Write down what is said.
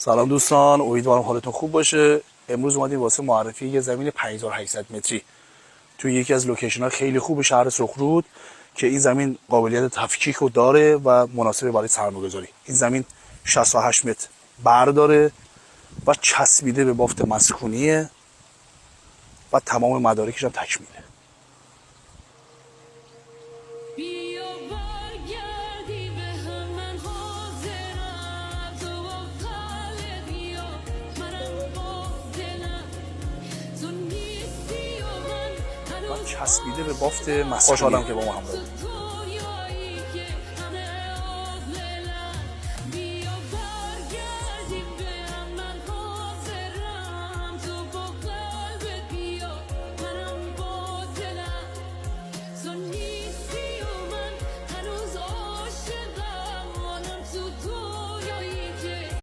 سلام دوستان، امیدوارم حالتون خوب باشه. امروز اومدیم واسه معرفی یه زمین 5800 متری توی یکی از لوکیشن ها خیلی خوب شهر سرخرود که این زمین قابلیت تفکیک رو داره و مناسب برای سرمایه‌گذاری. این زمین 68 متر بر داره و چسبیده به بافت مسکونیه و تمام مدارکش هم تکمیله. چسبیده به بافت مسکونی. خوشحالم که با ما همراه.